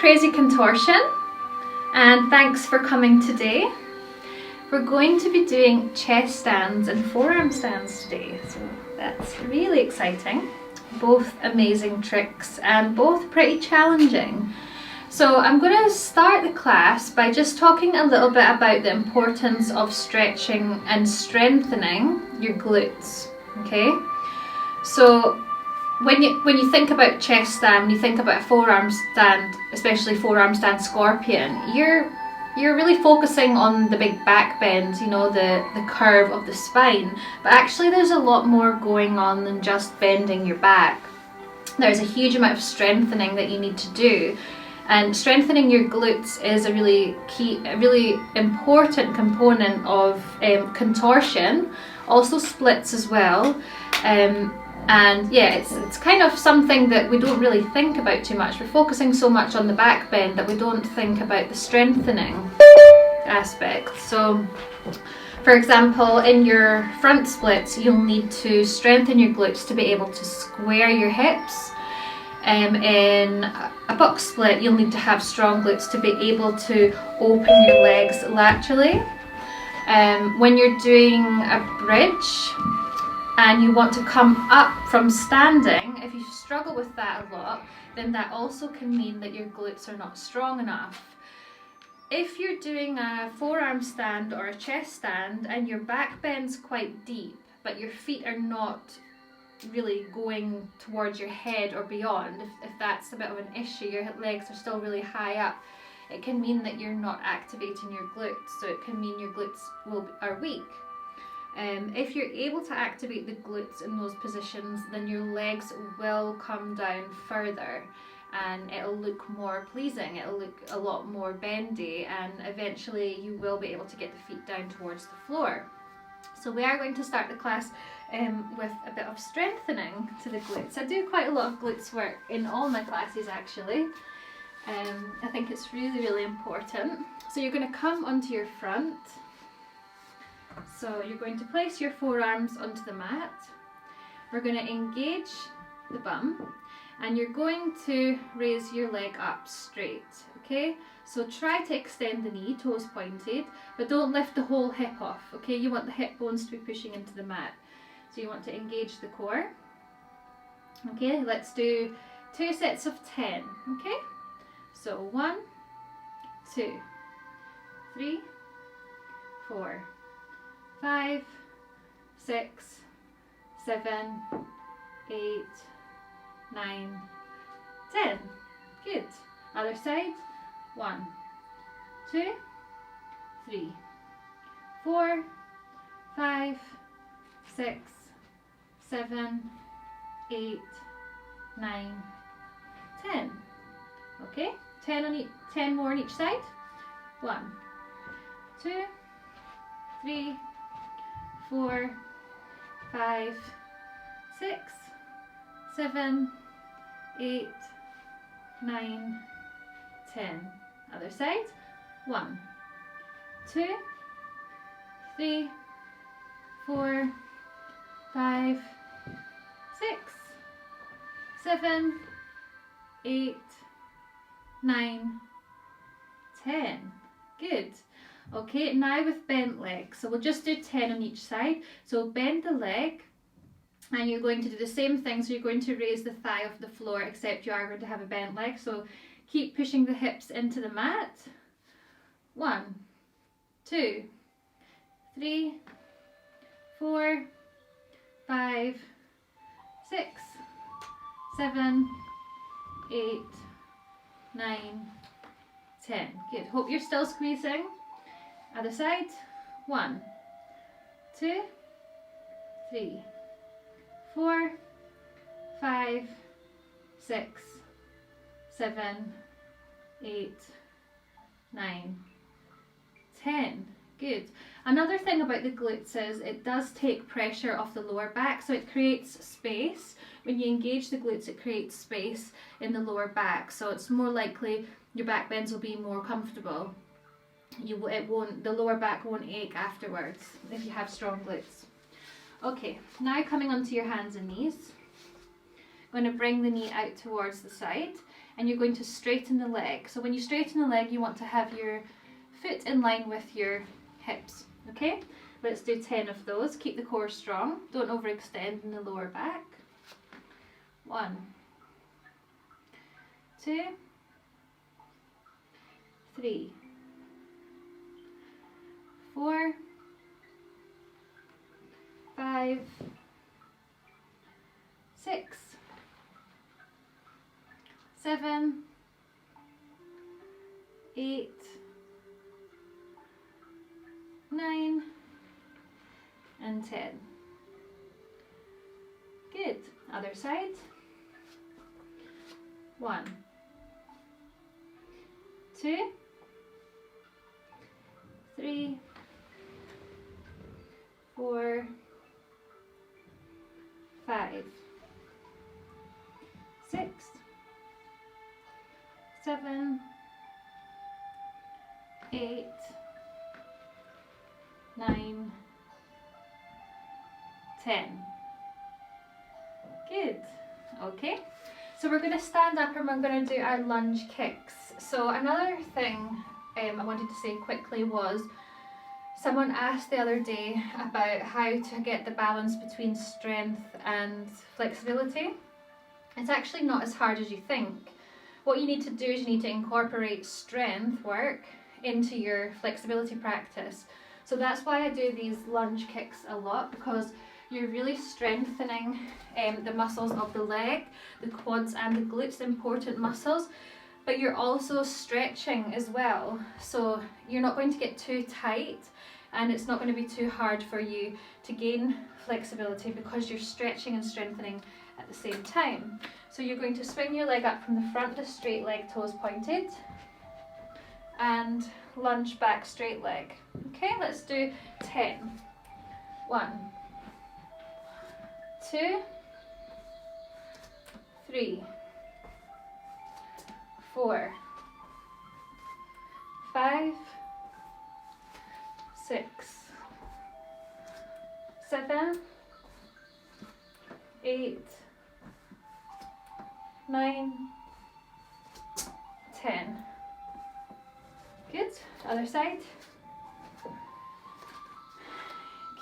Crazy Contortion, and thanks for coming today. We're going to be doing chest stands and forearm stands today, so that's really exciting. Both amazing tricks and both pretty challenging. So I'm going to start the class by just talking a little bit about the importance of stretching and strengthening your glutes, okay? So when you think about chest stand, when you think about a forearm stand, especially forearm stand scorpion, you're really focusing on the big back bend, you know, the curve of the spine. But actually there's a lot more going on than just bending your back. There's a huge amount of strengthening that you need to do. And strengthening your glutes is a really important component of contortion, also splits as well. And yeah, it's kind of something that we don't really think about too much. We're focusing so much on the back bend that we don't think about the strengthening aspect. So, for example, in your front splits, you'll need to strengthen your glutes to be able to square your hips. In a box split, you'll need to have strong glutes to be able to open your legs laterally. When you're doing a bridge and you want to come up from standing, if you struggle with that a lot, then that also can mean that your glutes are not strong enough. If you're doing a forearm stand or a chest stand and your back bend's quite deep, but your feet are not really going towards your head or beyond, if that's a bit of an issue, your legs are still really high up, it can mean that you're not activating your glutes, so it can mean your glutes are weak. If you're able to activate the glutes in those positions, then your legs will come down further and it'll look more pleasing, it'll look a lot more bendy, and eventually you will be able to get the feet down towards the floor. So we are going to start the class with a bit of strengthening to the glutes. I do quite a lot of glutes work in all my classes actually. I think it's really important. So you're going to come onto your front. So you're going to place your forearms onto the mat. We're going to engage the bum and you're going to raise your leg up straight, okay? So try to extend the knee, toes pointed, but don't lift the whole hip off, okay? You want the hip bones to be pushing into the mat. So you want to engage the core. Okay, let's do 2 sets of 10, okay? So 1, 2, 3, 4, 5, 6, 7, 8, 9, 10. Good. Other side. 1, 2, 3, 4, 5, 6, 7, 8, 9, 10. Okay, 10 more on each side. 1, 2, 3, 4, 5, 6, 7, 8, 9, 10. Other side. 1, 2, 3, 4, 5, 6, 7, 8, 9, 10. Good. Okay, now with bent legs. So we'll just do 10 on each side. So bend the leg and you're going to do the same thing. So you're going to raise the thigh off the floor, except you are going to have a bent leg. So keep pushing the hips into the mat. 1, 2, 3, 4, 5, 6, 7, 8, 9, 10. Good. Hope you're still squeezing. Other side. 1, 2, 3, 4, 5, 6, 7, 8, 9, 10. Good. Another thing about the glutes is it does take pressure off the lower back, so it creates space. When you engage the glutes, it creates space in the lower back, so it's more likely your back bends will be more comfortable. The lower back won't ache afterwards if you have strong glutes. Okay, now coming onto your hands and knees. I'm going to bring the knee out towards the side. and you're going to straighten the leg. So when you straighten the leg, you want to have your foot in line with your hips, okay? Let's do 10 of those. Keep the core strong. Don't overextend in the lower back. 1, 2, 3, 4, 5, 6, 7, 8, 9, and 10. Good. Other side. 1, 2, 3, 4, 5, 6, 7, 8, 9, 10. Good. Okay. So we're going to stand up and we're going to do our lunge kicks. So another thing I wanted to say quickly was someone asked the other day about how to get the balance between strength and flexibility. It's actually not as hard as you think. What you need to do is you need to incorporate strength work into your flexibility practice. So that's why I do these lunge kicks a lot, because you're really strengthening the muscles of the leg, the quads and the glutes, important muscles, but you're also stretching as well. So you're not going to get too tight and it's not going to be too hard for you to gain flexibility because you're stretching and strengthening at the same time. So you're going to swing your leg up from the front to straight leg, toes pointed, and lunge back, straight leg. Okay, let's do 10. 1, 2, 3, 4, 5, 6, 7, 8, 9, 10. Good. Other side.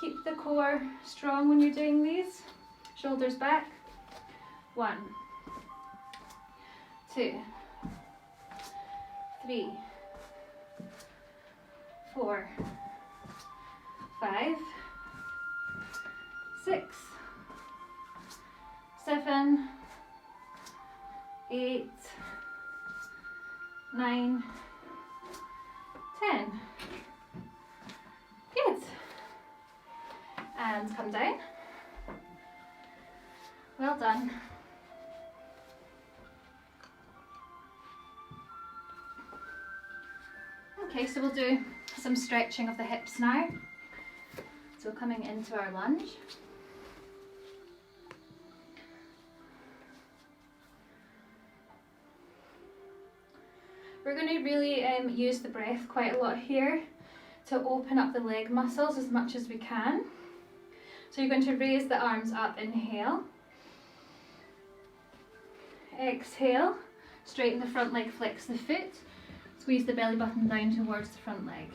Keep the core strong when you're doing these. Shoulders back. 1, 2, 3, 4, 5, 6, 7, 8, 9, 10. Good. And come down. Well done. Okay, so we'll do some stretching of the hips now. So coming into our lunge. We're going to really use the breath quite a lot here to open up the leg muscles as much as we can. So you're going to raise the arms up, inhale. Exhale, straighten the front leg, flex the foot, squeeze the belly button down towards the front leg.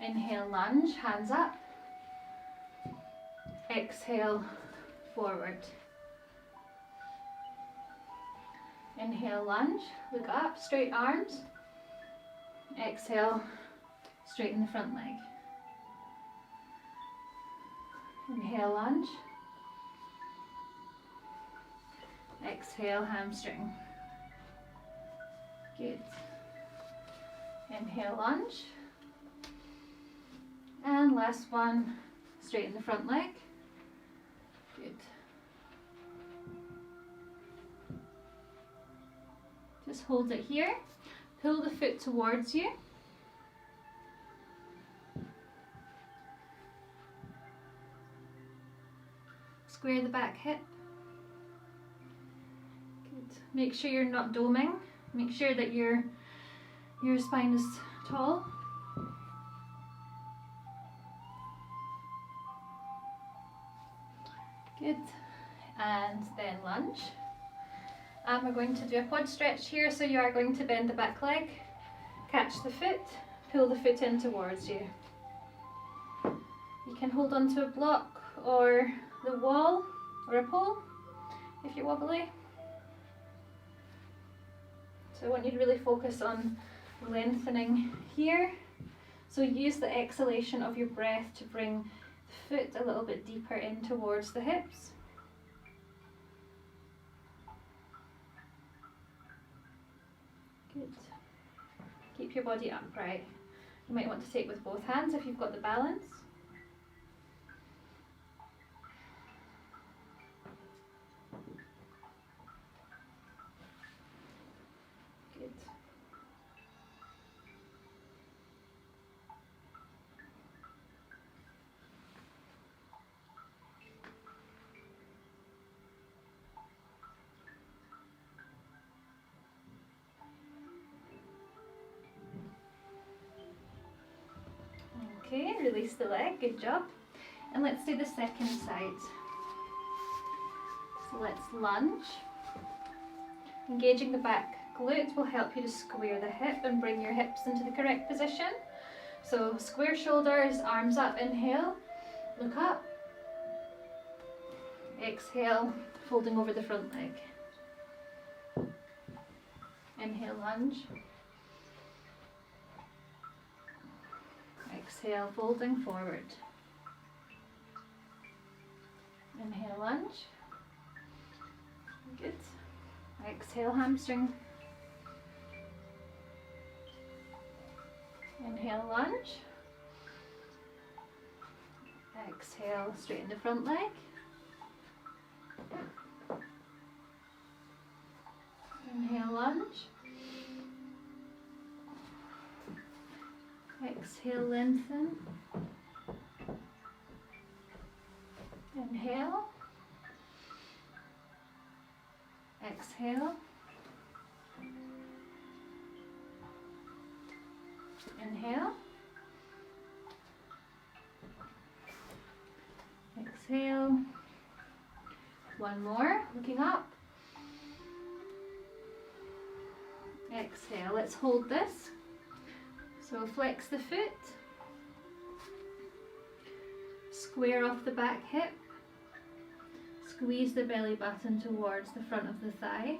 Inhale, lunge, hands up. Exhale, forward. Inhale, lunge, look up, straight arms. Exhale, straighten the front leg. Inhale, lunge. Exhale, hamstring. Good. Inhale, lunge. And last one, straighten the front leg. Good. Just hold it here. Pull the foot towards you. Square the back hip. Good. Make sure you're not doming. Make sure that your spine is tall. Good. And then lunge. And we're going to do a quad stretch here, so you are going to bend the back leg, catch the foot, pull the foot in towards you. You can hold onto a block or the wall or a pole if you're wobbly. So I want you to really focus on lengthening here. So use the exhalation of your breath to bring the foot a little bit deeper in towards the hips. Good. Keep your body upright. You might want to take with both hands if you've got the balance. Good. Okay, release the leg, good job. And let's do the second side. So let's lunge. Engaging the back glute will help you to square the hip and bring your hips into the correct position. So square shoulders, arms up, inhale, look up. Exhale, folding over the front leg. Inhale, lunge. Exhale, folding forward. Inhale, lunge. Good. Exhale, hamstring. Inhale, lunge. Exhale, straighten the front leg. Inhale, lunge. Exhale, lengthen. Inhale. Exhale. Inhale. Exhale. One more, looking up. Exhale, let's hold this. So flex the foot, square off the back hip, squeeze the belly button towards the front of the thigh,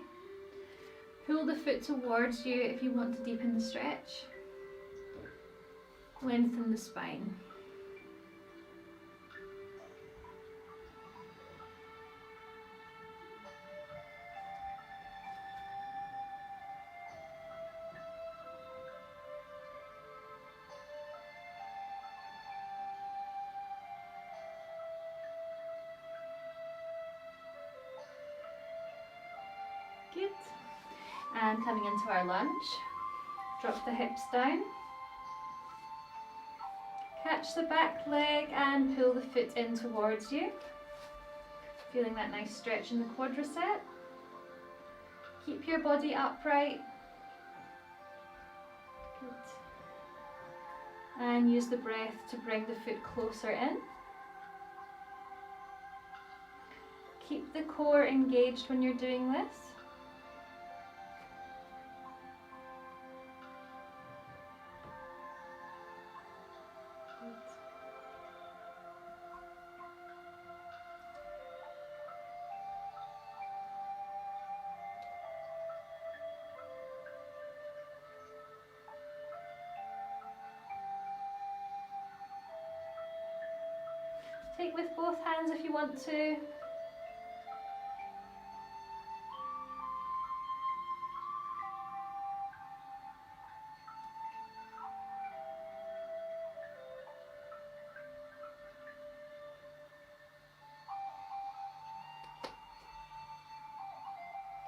pull the foot towards you if you want to deepen the stretch, lengthen the spine. Good. And coming into our lunge, drop the hips down, catch the back leg and pull the foot in towards you. Feeling that nice stretch in the quadricep. Keep your body upright. Good. And use the breath to bring the foot closer in. Keep the core engaged when you're doing this. Take with both hands if you want to.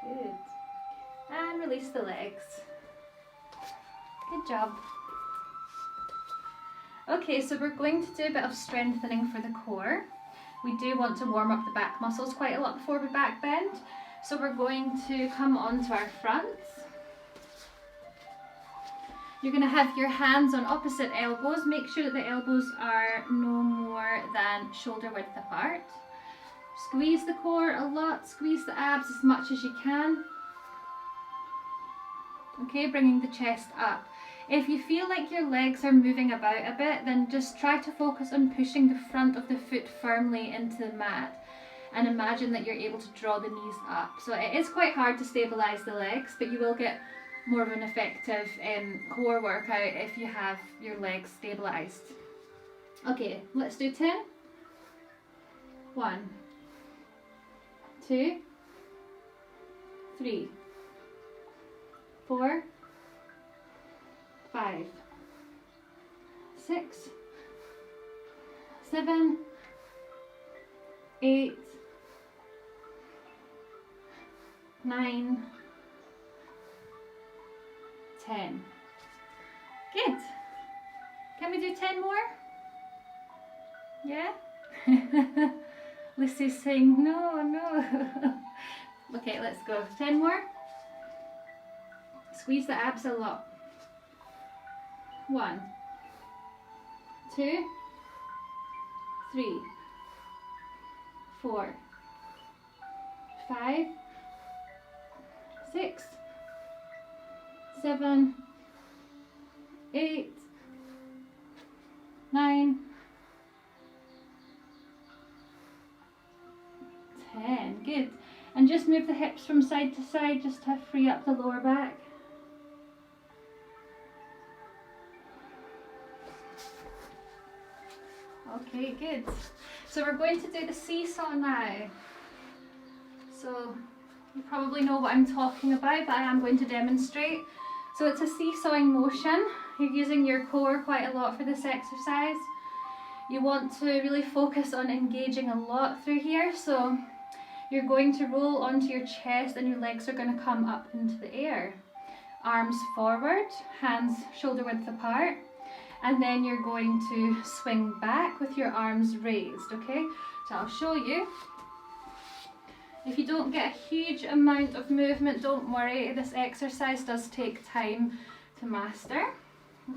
Good. And release the legs. Good job. Okay, so we're going to do a bit of strengthening for the core. We do want to warm up the back muscles quite a lot before we back bend. So we're going to come onto our fronts. You're going to have your hands on opposite elbows. Make sure that the elbows are no more than shoulder width apart. Squeeze the core a lot, squeeze the abs as much as you can. okay, bringing the chest up. If you feel like your legs are moving about a bit, then just try to focus on pushing the front of the foot firmly into the mat, and imagine that you're able to draw the knees up. So it is quite hard to stabilise the legs, but you will get more of an effective core workout if you have your legs stabilised. Okay, let's do 10. 1, 2, 3, 4, 5, 6, 7, 8, 9, 10. Good. Can we do 10 more? Yeah? Lucy's saying no, no. Okay, let's go. 10 more. Squeeze the abs a lot. 1, 2, 3, 4, 5, 6, 7, 8, 9, 10. Good. And just move the hips from side to side just to free up the lower back. Okay, good. So we're going to do the seesaw now. So you probably know what I'm talking about, but I am going to demonstrate. So it's a seesawing motion. You're using your core quite a lot for this exercise. You want to really focus on engaging a lot through here. So you're going to roll onto your chest and your legs are going to come up into the air. Arms forward, hands shoulder width apart. And then you're going to swing back with your arms raised, okay? So I'll show you. If you don't get a huge amount of movement, don't worry. This exercise does take time to master,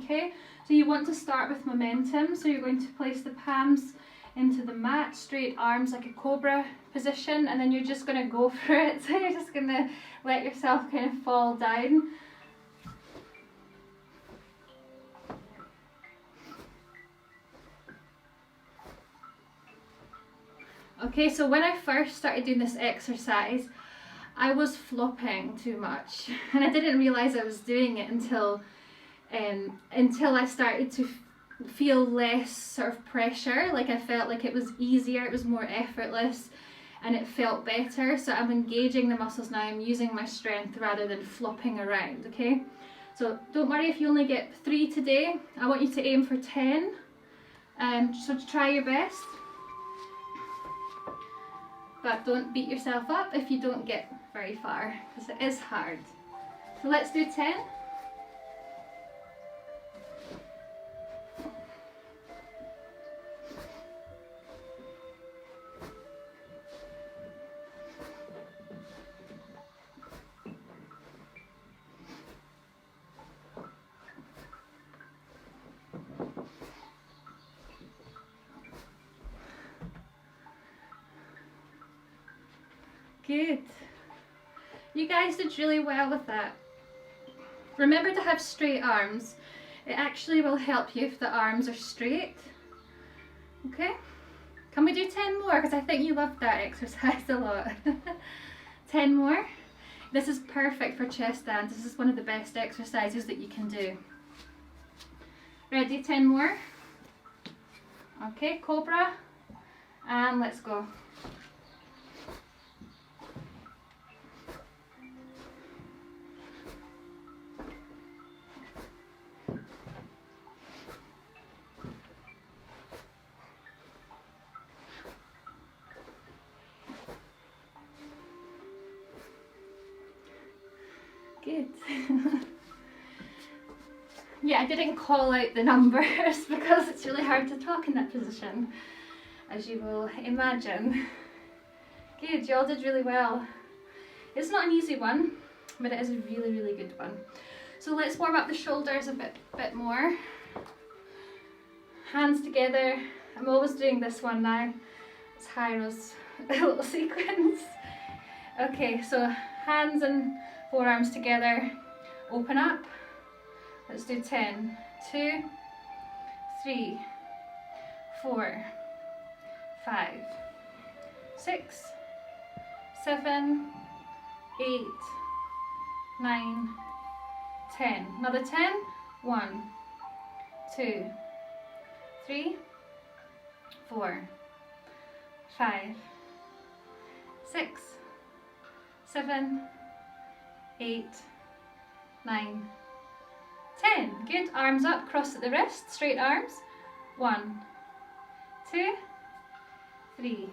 okay? So you want to start with momentum. So you're going to place the palms into the mat, straight arms like a cobra position, and then you're just going to go for it. So you're just going to let yourself kind of fall down. Okay, so when I first started doing this exercise, I was flopping too much, and I didn't realise I was doing it until I started to feel less sort of pressure. Like I felt like it was easier, it was more effortless, and it felt better. So I'm engaging the muscles now, I'm using my strength rather than flopping around, okay? So don't worry if you only get 3 today. I want you to aim for 10, so try your best. But don't beat yourself up if you don't get very far, because it is hard. So let's do 10. Good. You guys did really well with that. Remember to have straight arms. It actually will help you if the arms are straight. Okay? Can we do 10 more? Because I think you loved that exercise a lot. 10 more. This is perfect for chest stands. This is one of the best exercises that you can do. Ready? 10 more. Okay, cobra. And let's go. Good. Yeah, I didn't call out the numbers because it's really hard to talk in that position, as you will imagine. Good, you all did really well. It's not an easy one, but it is a really, really good one. So let's warm up the shoulders a bit more. Hands together. I'm always doing this one now. It's Hyro's little sequence. Okay, so hands and forearms together, Open up. Let's do 10. 2, 3, 4, 5, 6, 7, 8, 9, 10. Another 10. 1, 2, 3, 4, 5, 6, 7, 8, 9, 10. Good. Arms up, cross at the wrist, straight arms. 1, 2, 3,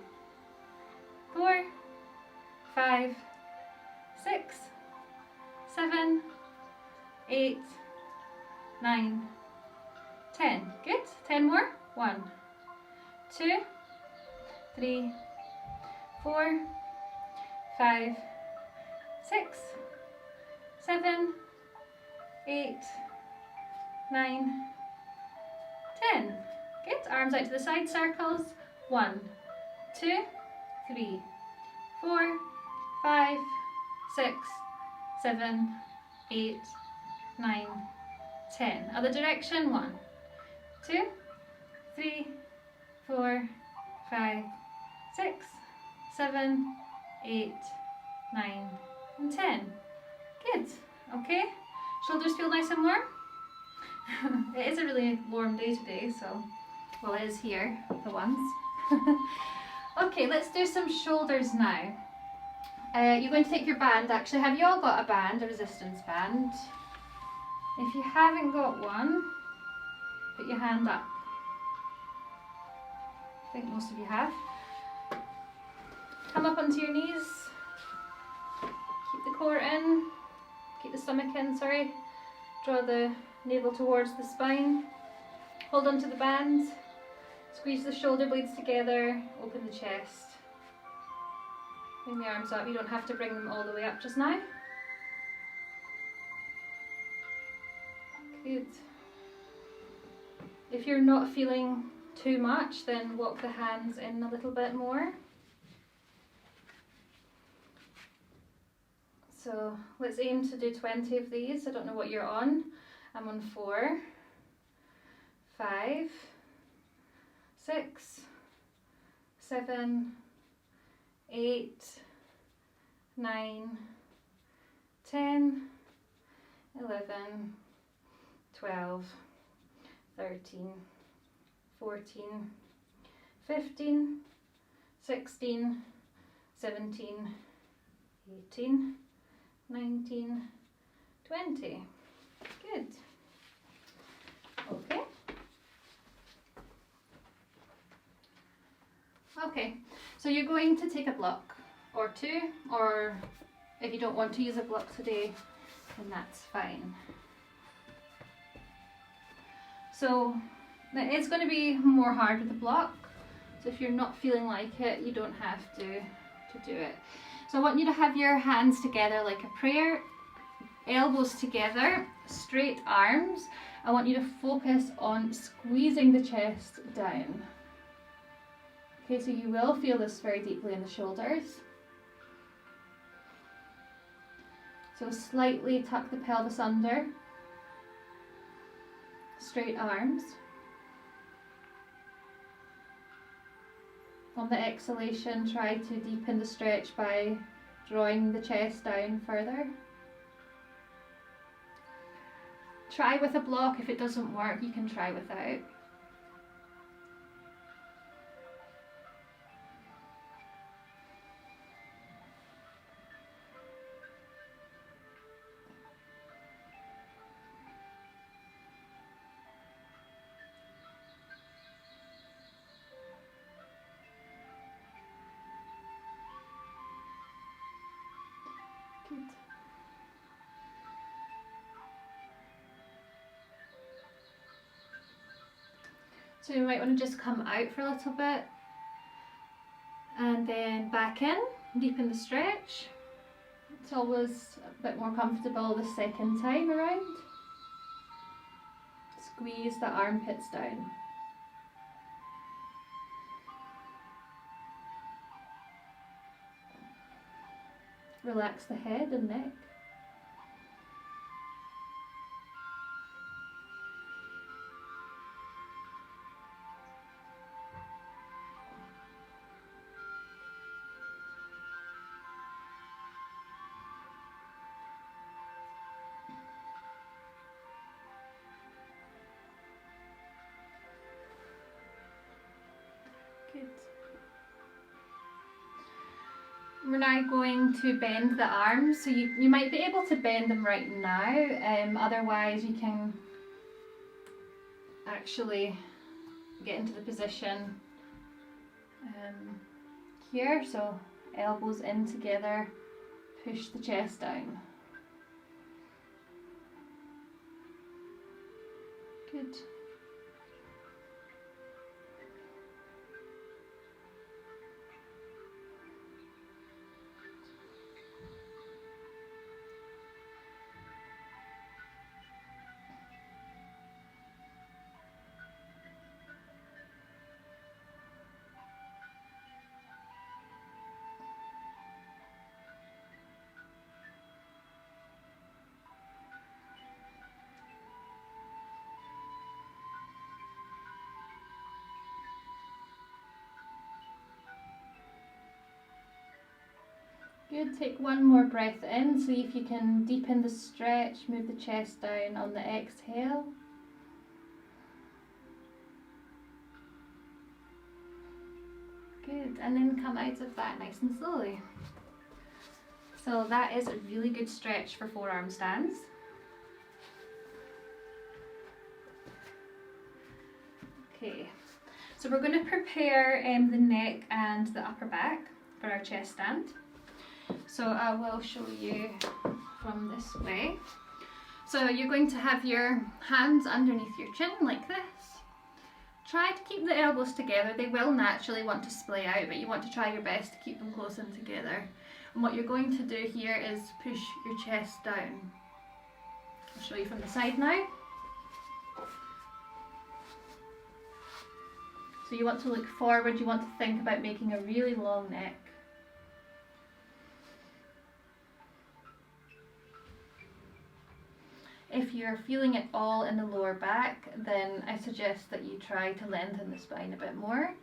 4, 5, 6, 7, 8, 9, 10. Good. 10 more. 1, 2, 3, 4, 5, 6, 7, 8, 9, 10. Good. Arms out to the side, circles. 1, 2, 3, 4, 5, 6, 7, 8, 9, 10. Other direction. 1, 2, 3, 4, 5, 6, 7, 8, 9, and 10. Good. Okay. Shoulders feel nice and warm? It is a really warm day today, so, well, it is here for once. Okay, let's do some shoulders now. You're going to take your band. Actually, have you all got a band, a resistance band? If you haven't got one, put your hand up. I think most of you have. Come up onto your knees. Keep the core in. Keep the stomach in, sorry. Draw the navel towards the spine. Hold onto the band. Squeeze the shoulder blades together. Open the chest. Bring the arms up. You don't have to bring them all the way up just now. Good. If you're not feeling too much, then walk the hands in a little bit more. So let's aim to do 20 of these. I don't know what you're on. I'm on 4, 5, 6, 7, 8, 9, 10, 11, 12, 13, 14, 15, 16, 17, 18, 19, 20. Good. Okay. Okay, so you're going to take a block or two, or if you don't want to use a block today, then that's fine. So it's going to be more hard with the block, so if you're not feeling like it, you don't have to do it. So I want you to have your hands together like a prayer, elbows together, straight arms. I want you to focus on squeezing the chest down. Okay, so you will feel this very deeply in the shoulders. So slightly tuck the pelvis under. Straight arms. On the exhalation, try to deepen the stretch by drawing the chest down further. Try with a block. If it doesn't work, you can try without. Good. So you might want to just come out for a little bit and then back in, deepen the stretch. It's always a bit more comfortable the second time around. Squeeze the armpits down. Relax the head and neck. we're now going to bend the arms. So you might be able to bend them right now, otherwise you can actually get into the position here. So elbows in together, push the chest down. Good. Good, take one more breath in, see if you can deepen the stretch, move the chest down on the exhale. Good, and then come out of that nice and slowly. So that is a really good stretch for forearm stands. Okay, so we're going to prepare the neck and the upper back for our chest stand. So I will show you from this way. So you're going to have your hands underneath your chin like this. Try to keep the elbows together. They will naturally want to splay out, but you want to try your best to keep them close in together. And what you're going to do here is push your chest down. I'll show you from the side now. So you want to look forward, you want to think about making a really long neck. If you're feeling it all in the lower back, then I suggest that you try to lengthen the spine a bit more.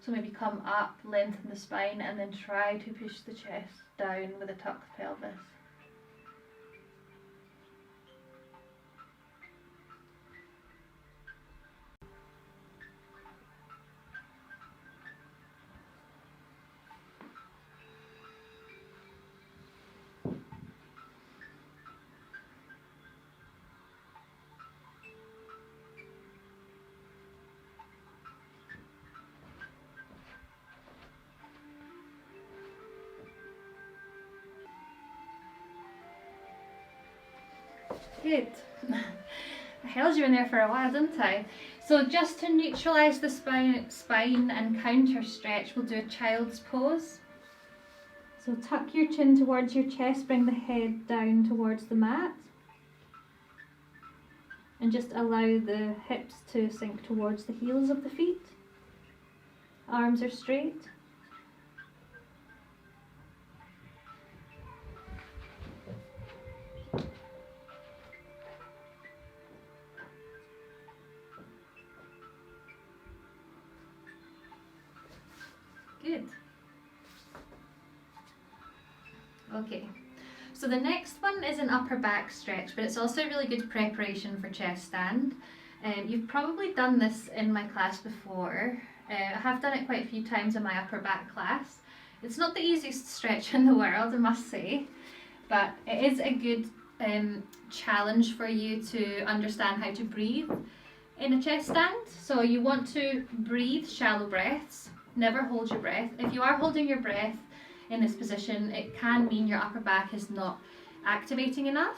So maybe come up, lengthen the spine, and then try to push the chest down with a tucked pelvis. Good. I held you in there for a while, didn't I? So just to neutralise the spine and counter stretch, we'll do a child's pose. So tuck your chin towards your chest, bring the head down towards the mat. And just allow the hips to sink towards the heels of the feet. Arms are straight. Good. Okay, so the next one is an upper back stretch, but it's also a really good preparation for chest stand. You've probably done this in my class before. I have done it quite a few times in my upper back class. It's not the easiest stretch in the world, I must say, but it is a good challenge for you to understand how to breathe in a chest stand. So you want to breathe shallow breaths. Never hold your breath. If you are holding your breath in this position, it can mean your upper back is not activating enough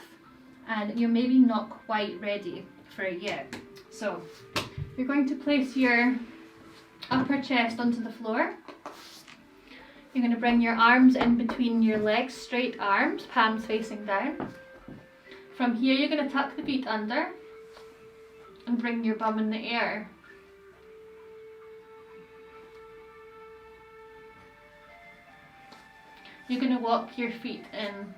and you're maybe not quite ready for it yet. So you're going to place your upper chest onto the floor. You're going to bring your arms in between your legs, straight arms, palms facing down. From here you're going to tuck the feet under and bring your bum in the air. You're going to walk your feet in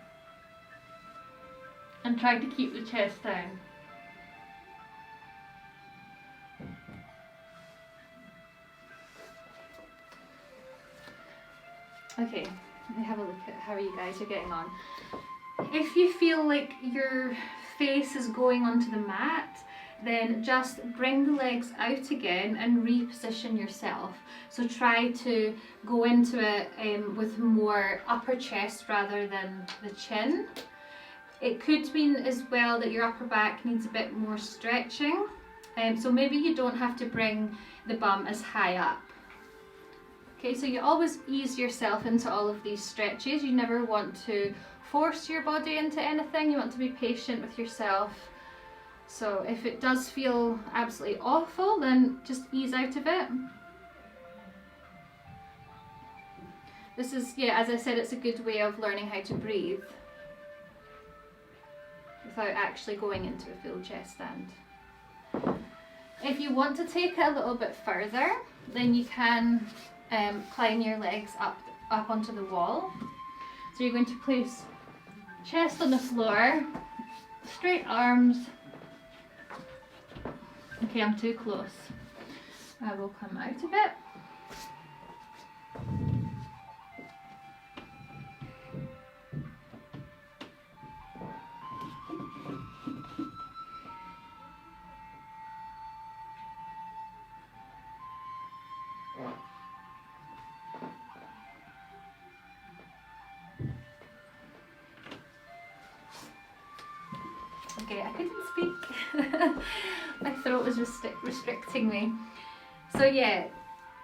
and try to keep the chest down. Okay, let me have a look at how you guys are getting on. If you feel like your face is going onto the mat, then just bring the legs out again and reposition yourself. So try to go into it with more upper chest rather than the chin. It could mean as well that your upper back needs a bit more stretching. So maybe you don't have to bring the bum as high up. Okay, so you always ease yourself into all of these stretches. You never want to force your body into anything. You want to be patient with yourself. So if it does feel absolutely awful, then just ease out of it. This is, yeah, as I said, it's a good way of learning how to breathe without actually going into a full chest stand. If you want to take it a little bit further, then you can climb your legs up onto the wall. So you're going to place chest on the floor, straight arms. Okay, I'm too close. I will come out of it. Okay, I couldn't speak. My throat was restricting me. So yeah,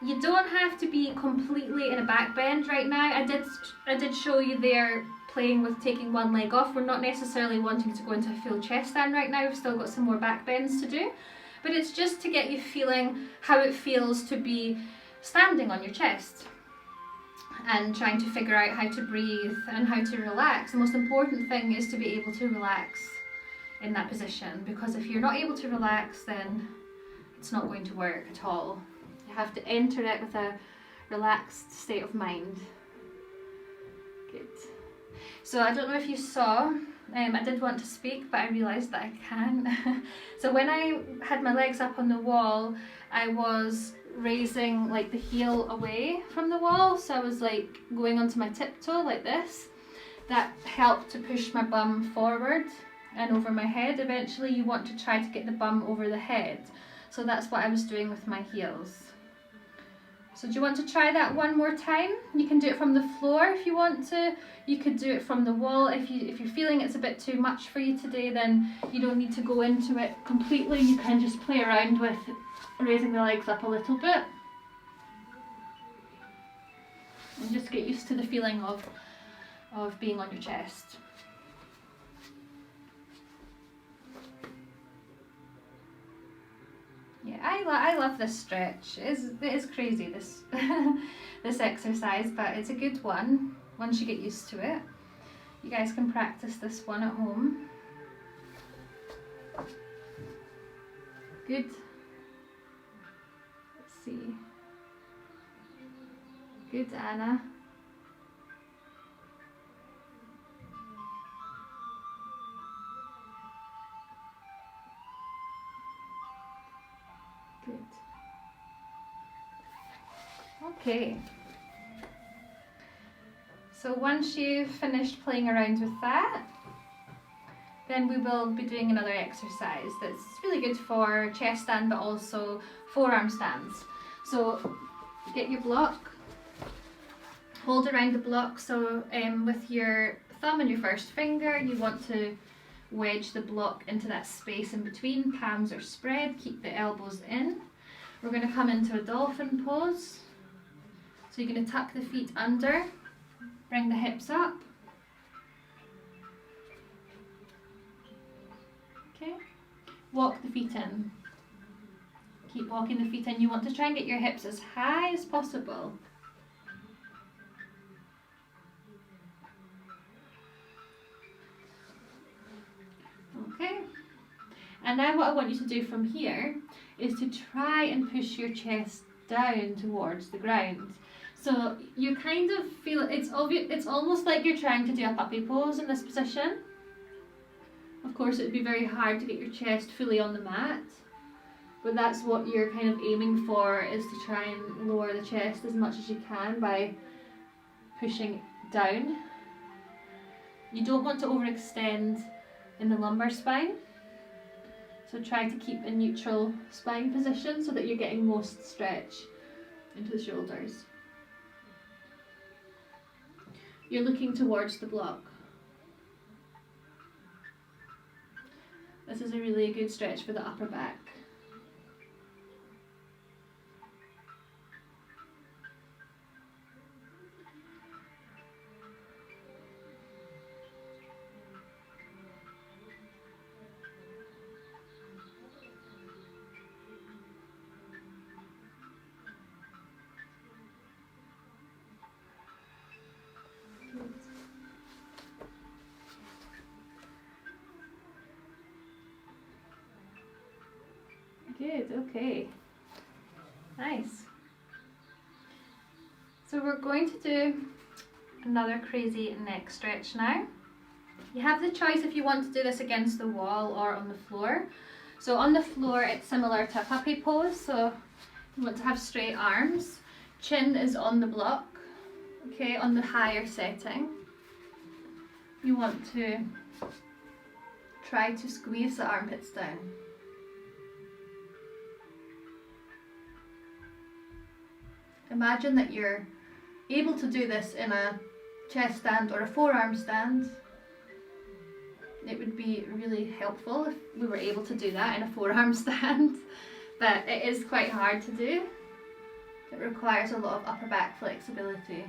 you don't have to be completely in a back bend right now. I did show you there playing with taking one leg off. We're not necessarily wanting to go into a full chest stand right now. We've still got some more back bends to do. But it's just to get you feeling how it feels to be standing on your chest and trying to figure out how to breathe and how to relax. The most important thing is to be able to relax in that position, because if you're not able to relax, then it's not going to work at all. You have to enter it with a relaxed state of mind. Good. So I don't know if you saw, I did want to speak, but I realised that I can't. So when I had my legs up on the wall, I was raising like the heel away from the wall, so I was like going onto my tiptoe like this. That helped to push my bum forward and over my head. Eventually you want to try to get the bum over the head, so that's what I was doing with my heels. So do you want to try that one more time? You can do it from the floor if you want to. You could do it from the wall. If you're feeling it's a bit too much for you today, then you don't need to go into it completely. You can just play around with raising the legs up a little bit and just get used to the feeling of being on your chest. Yeah, I love this stretch. It is crazy, this this exercise, but it's a good one once you get used to it. You guys can practice this one at home. Good. Let's see. Good, Anna. Good. Okay. So once you've finished playing around with that, then we will be doing another exercise that's really good for chest stand but also forearm stands. So get your block, hold around the block, so with your thumb and your first finger you want to wedge the block into that space in between. Palms are spread, keep the elbows in. We're going to come into a dolphin pose. So you're going to tuck the feet under, bring the hips up. Okay, walk the feet in. Keep walking the feet in. You want to try and get your hips as high as possible. Okay, and now what I want you to do from here is to try and push your chest down towards the ground. So you kind of feel, it's obvious, it's almost like you're trying to do a puppy pose in this position. Of course it would be very hard to get your chest fully on the mat, but that's what you're kind of aiming for, is to try and lower the chest as much as you can by pushing down. You don't want to overextend in the lumbar spine. So try to keep a neutral spine position so that you're getting most stretch into the shoulders. You're looking towards the block. This is a really good stretch for the upper back. Good, okay. Nice. So we're going to do another crazy neck stretch now. You have the choice if you want to do this against the wall or on the floor. So on the floor it's similar to a puppy pose, so you want to have straight arms. Chin is on the block, okay, on the higher setting. You want to try to squeeze the armpits down. Imagine that you're able to do this in a chest stand or a forearm stand. It would be really helpful if we were able to do that in a forearm stand, but it is quite hard to do. It requires a lot of upper back flexibility.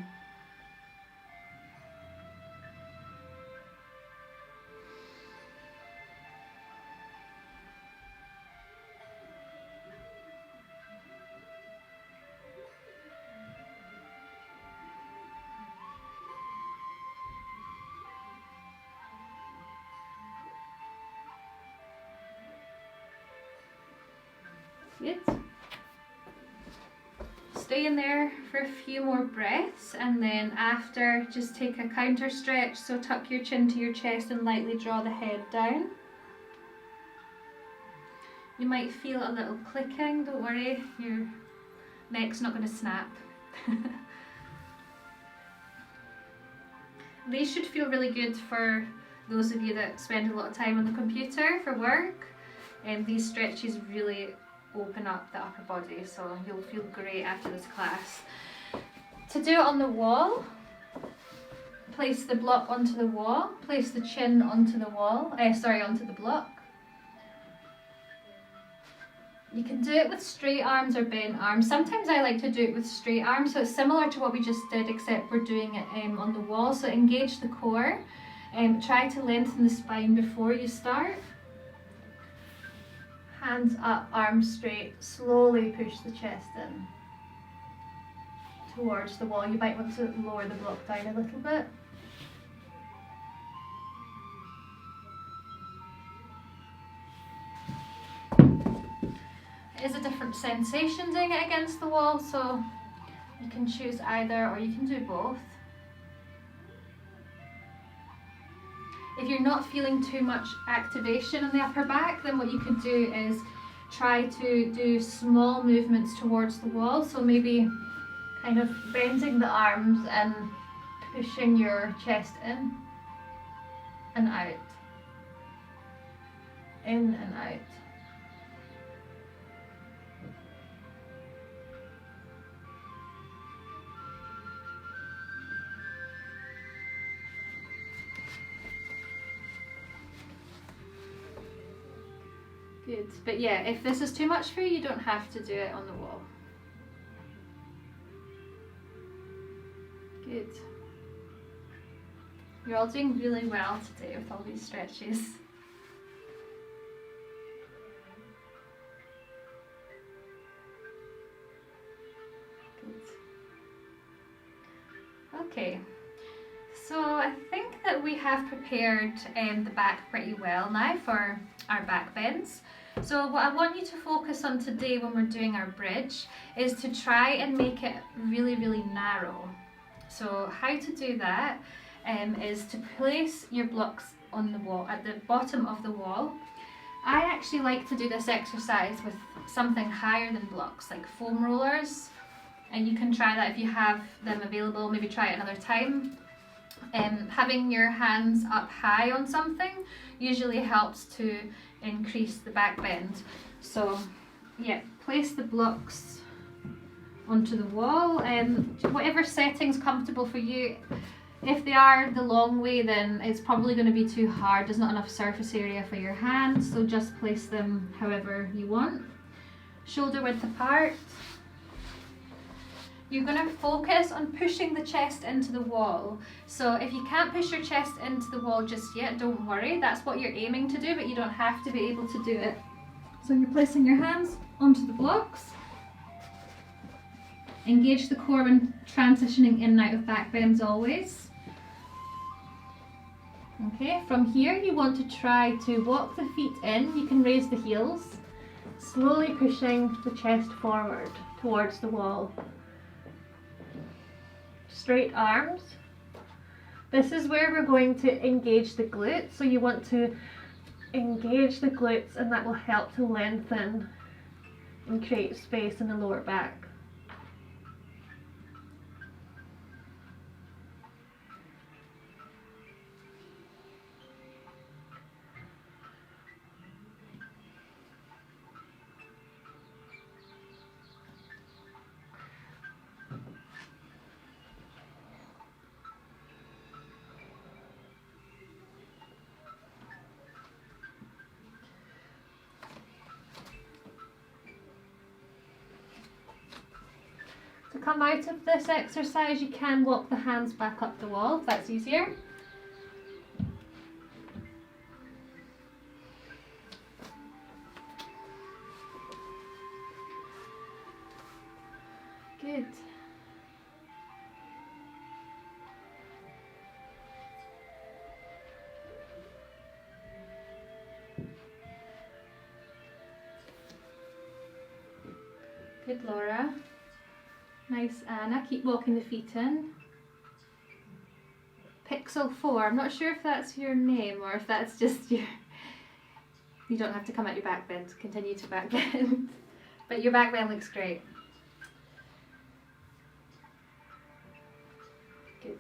Good. Stay in there for a few more breaths, and then after just take a counter stretch, so tuck your chin to your chest and lightly draw the head down. You might feel a little clicking, don't worry, your neck's not going to snap. These should feel really good for those of you that spend a lot of time on the computer for work, and these stretches really open up the upper body, so you'll feel great after this class. To do it on the wall, place the block onto the wall, place the chin onto the wall, onto the block. You can do it with straight arms or bent arms. Sometimes I like to do it with straight arms, so it's similar to what we just did, except we're doing it on the wall. So engage the core, try to lengthen the spine before you start. Hands up, arms straight, slowly push the chest in towards the wall. You might want to lower the block down a little bit. It is a different sensation doing it against the wall, so you can choose either or you can do both. If you're not feeling too much activation in the upper back, then what you could do is try to do small movements towards the wall. So maybe kind of bending the arms and pushing your chest in and out. In and out. Good, but yeah, if this is too much for you, you don't have to do it on the wall. Good. You're all doing really well today with all these stretches. Good. Okay. So I think that we have prepared the back pretty well now for our back bends. So what I want you to focus on today when we're doing our bridge is to try and make it really, really narrow. So how to do that is to place your blocks on the wall, at the bottom of the wall. I actually like to do this exercise with something higher than blocks, like foam rollers, and you can try that if you have them available. Maybe try it another time. having your hands up high on something usually helps to increase the back bend. So yeah, place the blocks onto the wall and whatever setting's comfortable for you. If they are the long way, then it's probably going to be too hard. There's not enough surface area for your hands, so just place them however you want. Shoulder width apart. You're going to focus on pushing the chest into the wall. So if you can't push your chest into the wall just yet, don't worry. That's what you're aiming to do, but you don't have to be able to do it. So you're placing your hands onto the blocks. Engage the core when transitioning in and out of back bends always. Okay, from here you want to try to walk the feet in. You can raise the heels, slowly pushing the chest forward towards the wall. Straight arms. This is where we're going to engage the glutes, so you want to engage the glutes, and that will help to lengthen and create space in the lower back. To come out of this exercise, you can walk the hands back up the wall if that's easier. Good. Good, Laura. Nice, Anna. Keep walking the feet in. Pixel 4. I'm not sure if that's your name or if that's just your... You don't have to come out your back bend. Continue to back bend. But your back bend looks great. Good.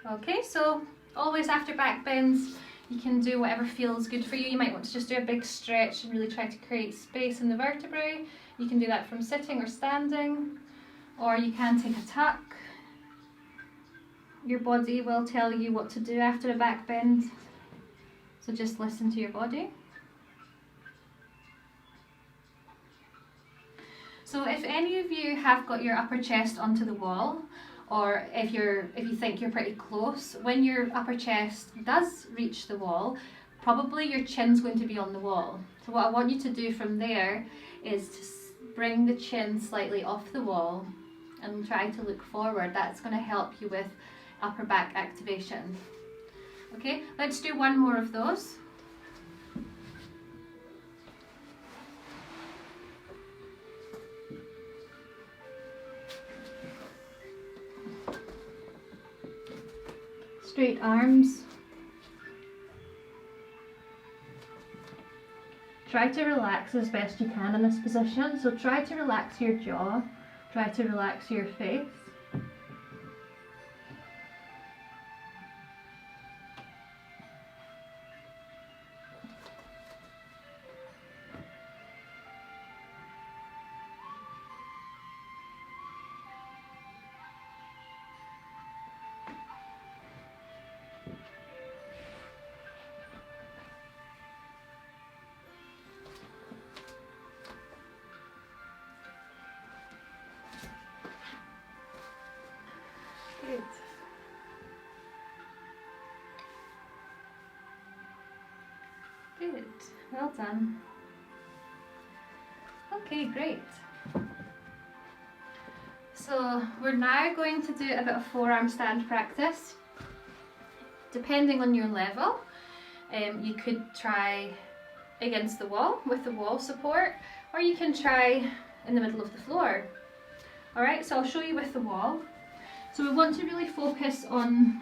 Okay, so always after back bends, you can do whatever feels good for you. You might want to just do a big stretch and really try to create space in the vertebrae. You can do that from sitting or standing, or you can take a tuck. Your body will tell you what to do after a back bend, so just listen to your body. So if any of you have got your upper chest onto the wall, or if you think you're pretty close, when your upper chest does reach the wall, probably your chin's going to be on the wall. So what I want you to do from there is to bring the chin slightly off the wall and try to look forward. That's going to help you with upper back activation. Okay, let's do one more of those. Straight arms. Try to relax as best you can in this position. So try to relax your jaw, try to relax your face. Good. Good. Well done. Okay, great. So we're now going to do a bit of forearm stand practice. Depending on your level, you could try against the wall with the wall support, or you can try in the middle of the floor. Alright, so I'll show you with the wall. So we want to really focus on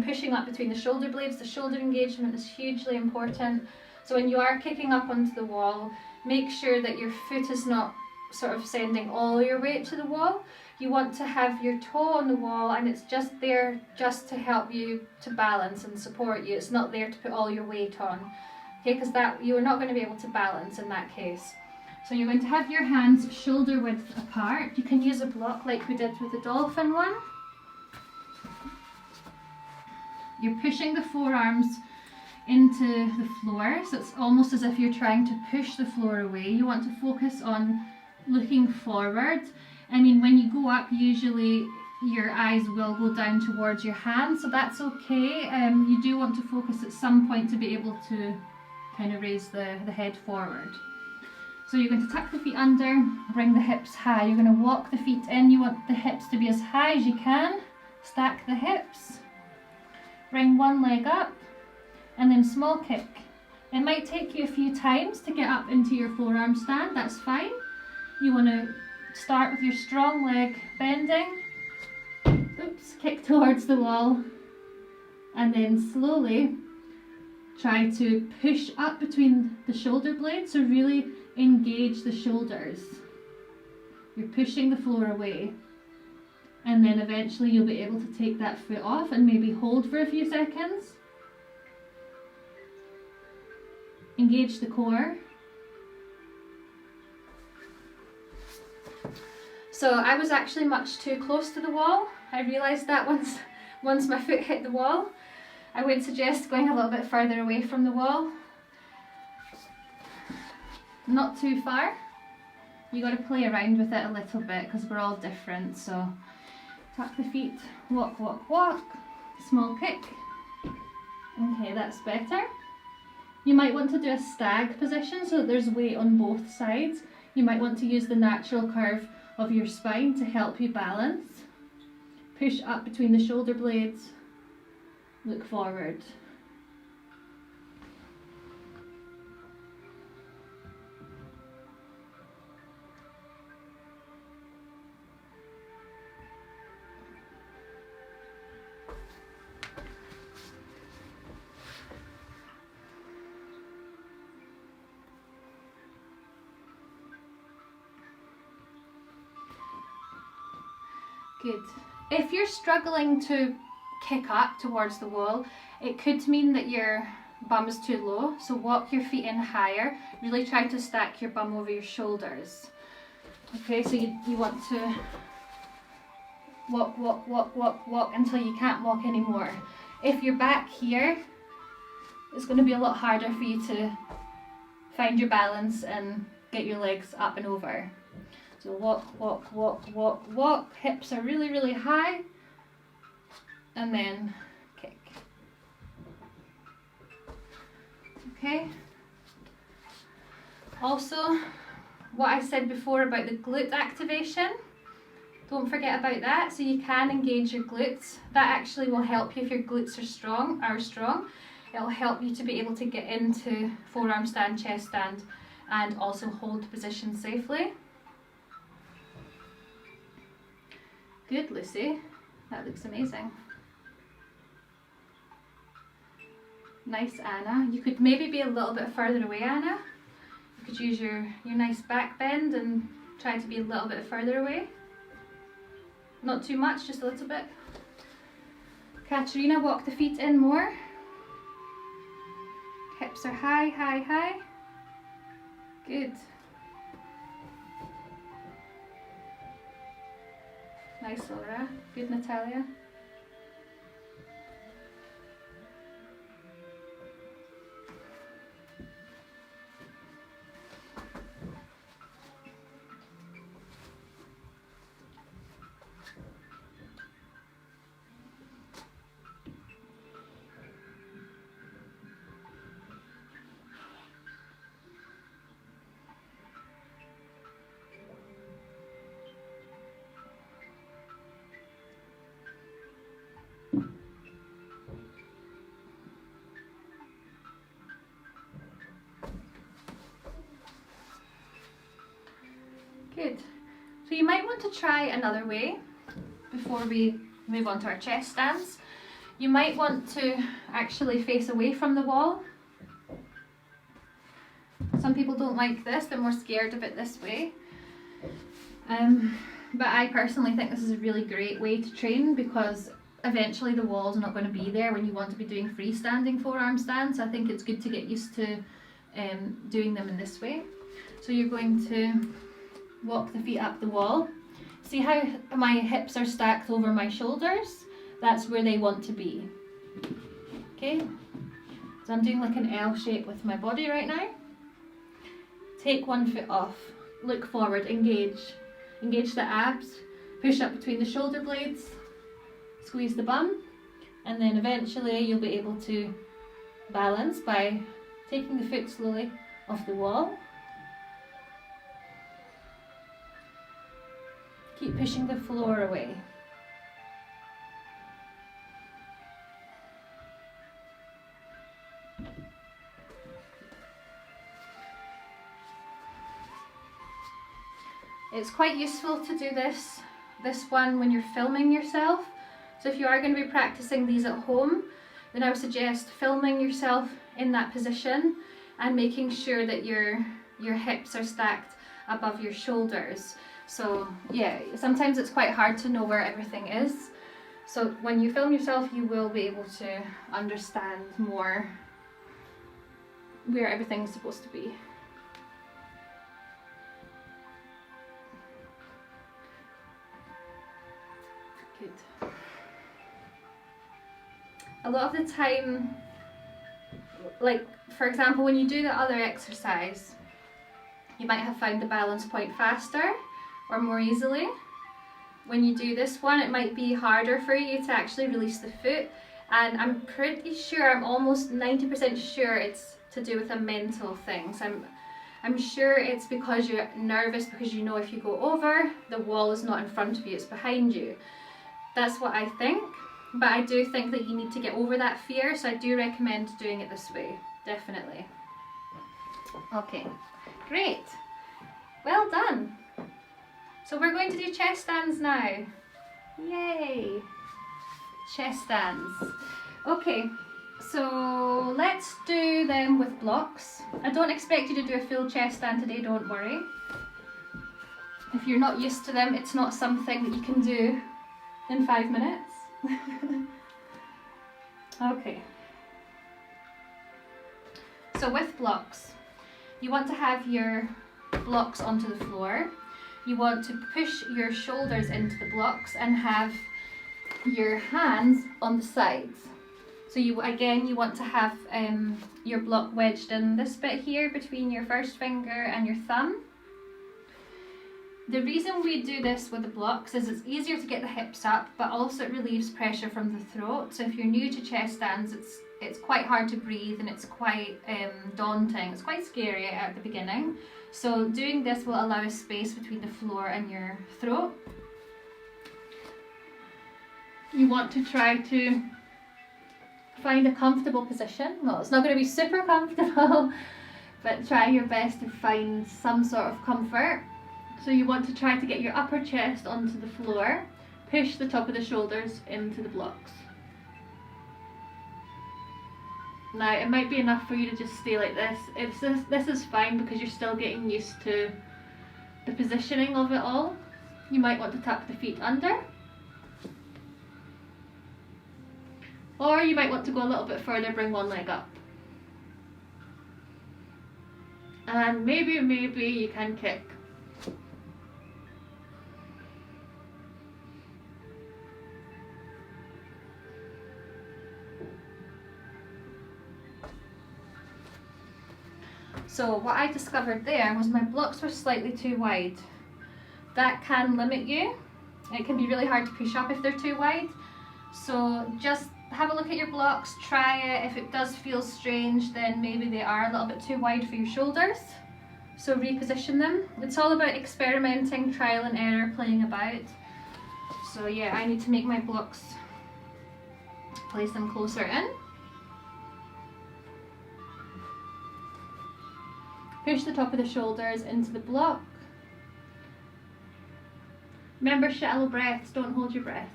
pushing up between the shoulder blades. The shoulder engagement is hugely important. So when you are kicking up onto the wall, make sure that your foot is not sort of sending all your weight to the wall. you want to have your toe on the wall and it's just there just to help you to balance and support you. It's not there to put all your weight on, okay, because that you're not going to be able to balance in that case. So you're going to have your hands shoulder width apart. You can use a block like we did with the dolphin one. You're pushing the forearms into the floor, so it's almost as if you're trying to push the floor away. You want to focus on looking forward. I mean, when you go up, usually your eyes will go down towards your hands, so that's okay. You do want to focus at some point to be able to kind of raise the head forward. So you're going to tuck the feet under, bring the hips high. You're going to walk the feet in. You want the hips to be as high as you can. Stack the hips. Bring one leg up and then small kick. It might take you a few times to get up into your forearm stand. That's fine. You want to start with your strong leg bending. Oops, kick towards the wall. And then slowly try to push up between the shoulder blades. So really engage the shoulders. You're pushing the floor away, and then eventually you'll be able to take that foot off and maybe hold for a few seconds. Engage the core. So I was actually much too close to the wall. I realised that once my foot hit the wall. I would suggest going a little bit further away from the wall. Not too far. You got to play around with it a little bit because we're all different. So tuck the feet, walk, walk, walk, small kick. Okay, that's better. You might want to do a stag position so that there's weight on both sides. You might want to use the natural curve of your spine to help you balance. Push up between the shoulder blades, look forward. Good. If you're struggling to kick up towards the wall, it could mean that your bum is too low. So walk your feet in higher. Really try to stack your bum over your shoulders. Okay, so you want to walk, walk, walk, walk, walk until you can't walk anymore. If you're back here, it's going to be a lot harder for you to find your balance and get your legs up and over. So walk, walk, walk, walk, walk. Hips are really, really high. And then kick. Okay. Also, what I said before about the glute activation, don't forget about that. So you can engage your glutes. That actually will help you if your glutes are strong. It'll help you to be able to get into forearm stand, chest stand, and also hold position safely. Good, Lucy. That looks amazing. Nice, Anna. You could maybe be a little bit further away, Anna. You could use your nice back bend and try to be a little bit further away. Not too much, just a little bit. Katerina, walk the feet in more. Hips are high, high, high. Good. Nice, Laura. Good, Natalia. Good. So you might want to try another way before we move on to our chest stance. You might want to actually face away from the wall. Some people don't like this, they're more scared of it this way. but I personally think this is a really great way to train because eventually the wall's not going to be there when you want to be doing freestanding forearm stands. So I think it's good to get used to doing them in this way. So you're going to walk the feet up the wall. See how my hips are stacked over my shoulders? That's where they want to be. Okay, so I'm doing like an L shape with my body right now. Take one foot off, look forward, engage. Engage the abs, push up between the shoulder blades, squeeze the bum, and then eventually you'll be able to balance by taking the foot slowly off the wall. Keep pushing the floor away. It's quite useful to do this one when you're filming yourself. So if you are going to be practicing these at home, then I would suggest filming yourself in that position and making sure that your hips are stacked above your shoulders. So yeah, sometimes it's quite hard to know where everything is. So when you film yourself, you will be able to understand more where everything's supposed to be. Good. A lot of the time, like for example, when you do the other exercise, you might have found the balance point faster or more easily. When you do this one, it might be harder for you to actually release the foot, and I'm pretty sure, I'm almost 90% sure it's to do with a mental thing. So I'm sure it's because you're nervous, because you know if you go over, the wall is not in front of you, it's behind you. That's what I think, but I do think that you need to get over that fear, so I do recommend doing it this way, definitely. Okay, great, well done. So we're going to do chest stands now. Yay! Chest stands. Okay, so let's do them with blocks. I don't expect you to do a full chest stand today, don't worry. If you're not used to them, it's not something that you can do in 5 minutes. Okay. So with blocks, you want to have your blocks onto the floor. You want to push your shoulders into the blocks and have your hands on the sides. So you want to have your block wedged in this bit here between your first finger and your thumb. The reason we do this with the blocks is it's easier to get the hips up, but also it relieves pressure from the throat. So if you're new to chest stands, it's quite hard to breathe and it's quite daunting. It's quite scary at the beginning. So doing this will allow a space between the floor and your throat. You want to try to find a comfortable position. Well, it's not going to be super comfortable, but try your best to find some sort of comfort. So you want to try to get your upper chest onto the floor, push the top of the shoulders into the blocks. Now it might be enough for you to just stay like this. This is fine because you're still getting used to the positioning of it all. You might want to tuck the feet under. Or you might want to go a little bit further, bring one leg up. And maybe you can kick. So what I discovered there was my blocks were slightly too wide. That can limit you. It can be really hard to push up if they're too wide. So just have a look at your blocks, try it. If it does feel strange, then maybe they are a little bit too wide for your shoulders. So reposition them. It's all about experimenting, trial and error, playing about. So yeah, I need to make my blocks, place them closer in. Push the top of the shoulders into the block. Remember, shallow breaths, don't hold your breath.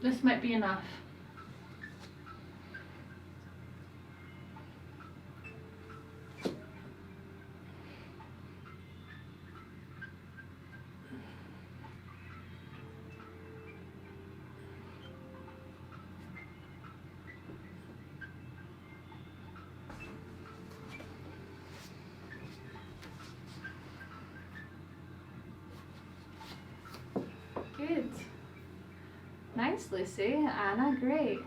This might be enough. Nice, Lucy. Anna, great.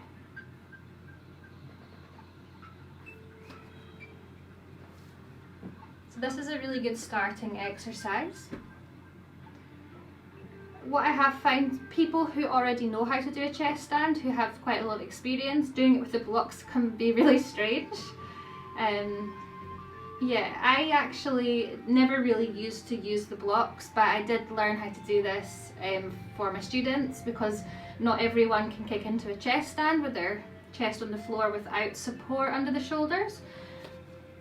So this is a really good starting exercise. What I have found, people who already know how to do a chest stand, who have quite a lot of experience, doing it with the blocks can be really strange. Yeah, I actually never really used to use the blocks, but I did learn how to do this for my students, because not everyone can kick into a chest stand with their chest on the floor without support under the shoulders.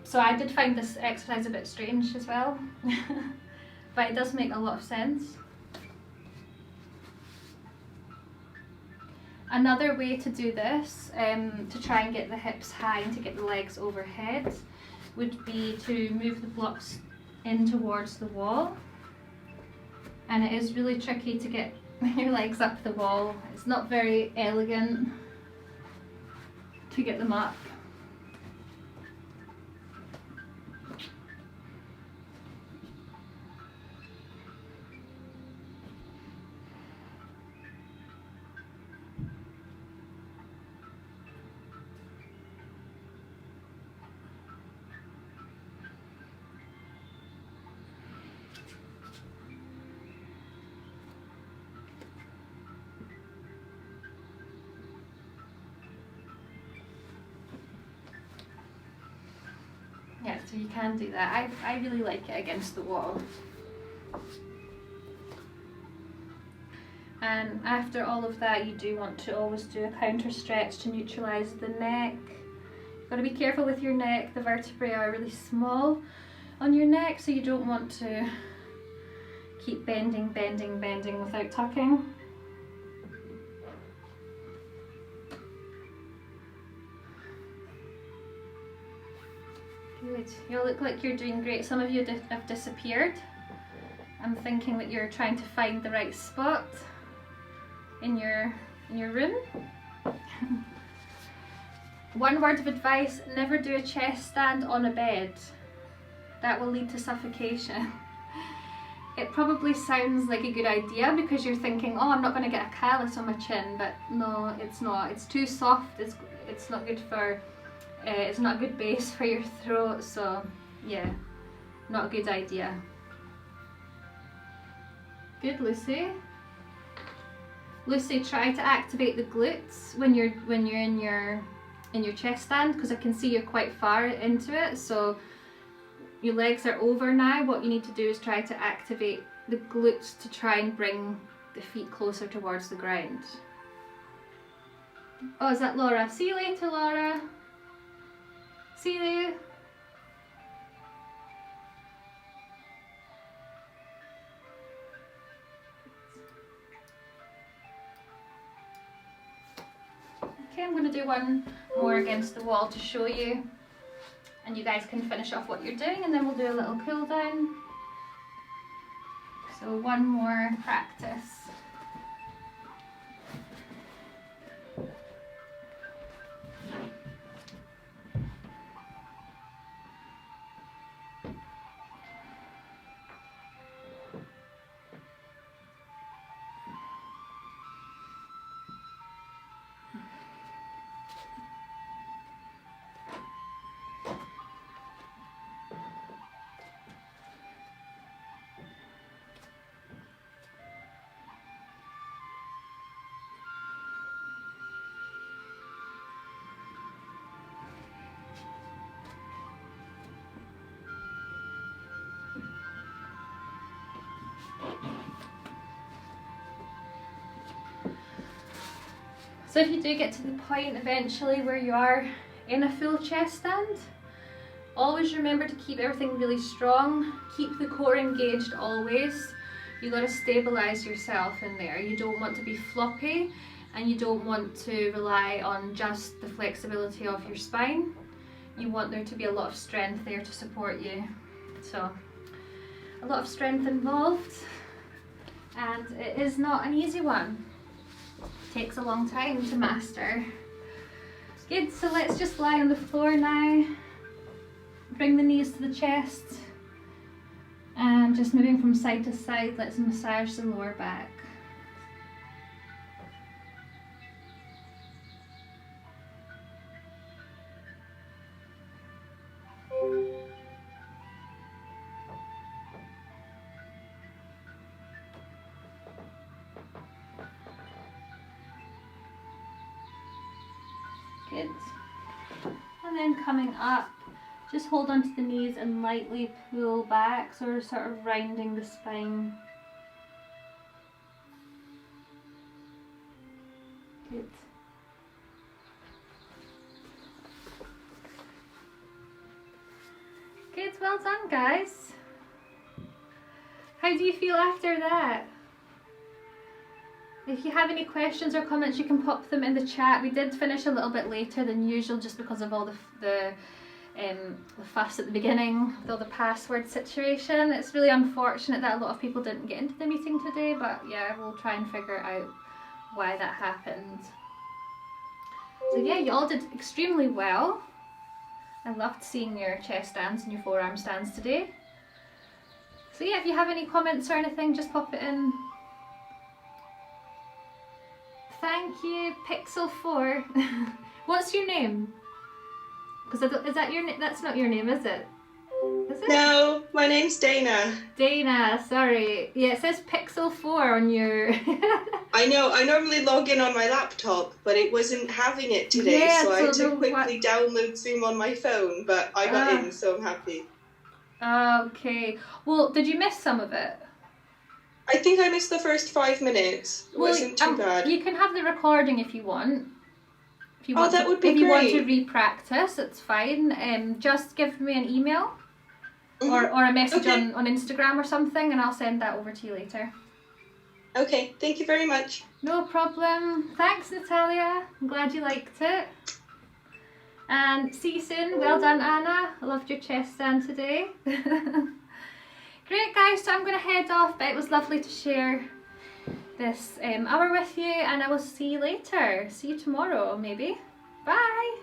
So I did find this exercise a bit strange as well, but it does make a lot of sense. Another way to do this, to try and get the hips high and to get the legs overhead, would be to move the blocks in towards the wall. And it is really tricky to get your legs up the wall. It's not very elegant to get them up. Yeah, so you can do that. I really like it against the wall. And after all of that, you do want to always do a counter stretch to neutralise the neck. You've got to be careful with your neck. The vertebrae are really small on your neck, so you don't want to keep bending, bending, bending without tucking. Good. You look like you're doing great. Some of you have disappeared. I'm thinking that you're trying to find the right spot in your room. One word of advice: never do a chest stand on a bed. That will lead to suffocation. It probably sounds like a good idea because you're thinking, oh, I'm not going to get a callus on my chin, but no, it's not. It's too soft. It's not good for. It's not a good base for your throat, so yeah, not a good idea. Good, Lucy. Lucy, try to activate the glutes when you're in your chest stand, because I can see you're quite far into it. So your legs are over now. What you need to do is try to activate the glutes to try and bring the feet closer towards the ground. Oh, is that Laura? See you later, Laura. See you. Okay, I'm going to do one more against the wall to show you, and you guys can finish off what you're doing, and then we'll do a little cool down. So one more practice. So if you do get to the point eventually where you are in a full chest stand, always remember to keep everything really strong. Keep the core engaged always. You got to stabilize yourself in there. You don't want to be floppy, and you don't want to rely on just the flexibility of your spine. You want there to be a lot of strength there to support you. So a lot of strength involved, and it is not an easy one. Takes a long time to master. Good, so let's just lie on the floor now. Bring the knees to the chest, and just moving from side to side, let's massage the lower back. Good. And then coming up, just hold onto the knees and lightly pull back, so we're sort of rounding the spine. Good. Good, well done guys. How do you feel after that? If you have any questions or comments, you can pop them in the chat. We did finish a little bit later than usual just because of all the fuss at the beginning with all the password situation. It's really unfortunate that a lot of people didn't get into the meeting today, but yeah, we'll try and figure out why that happened. So yeah, you all did extremely well. I loved seeing your chest stands and your forearm stands today. So yeah, if you have any comments or anything, just pop it in. Thank you, Pixel4. What's your name? Because is that your name? That's not your name, is it? Is it? No, my name's Dana. Dana, sorry. Yeah, it says Pixel4 on your... I know, I normally log in on my laptop, but it wasn't having it today, Yeah, so I had to no, quickly download Zoom on my phone, but I got in, so I'm happy. Okay. Well, did you miss some of it? I think I missed the first 5 minutes. It wasn't too bad. You can have the recording if you want. If you Oh, want that would be If you want to great. re-practice, it's fine. Just give me an email or a message Okay. on Instagram or something, and I'll send that over to you later. Okay, thank you very much. No problem. Thanks, Natalia. I'm glad you liked it. And see you soon. Well done, Anna. I loved your chest stand today. Great, guys. So I'm going to head off, but it was lovely to share this hour with you, and I will see you later. See you tomorrow, maybe. Bye.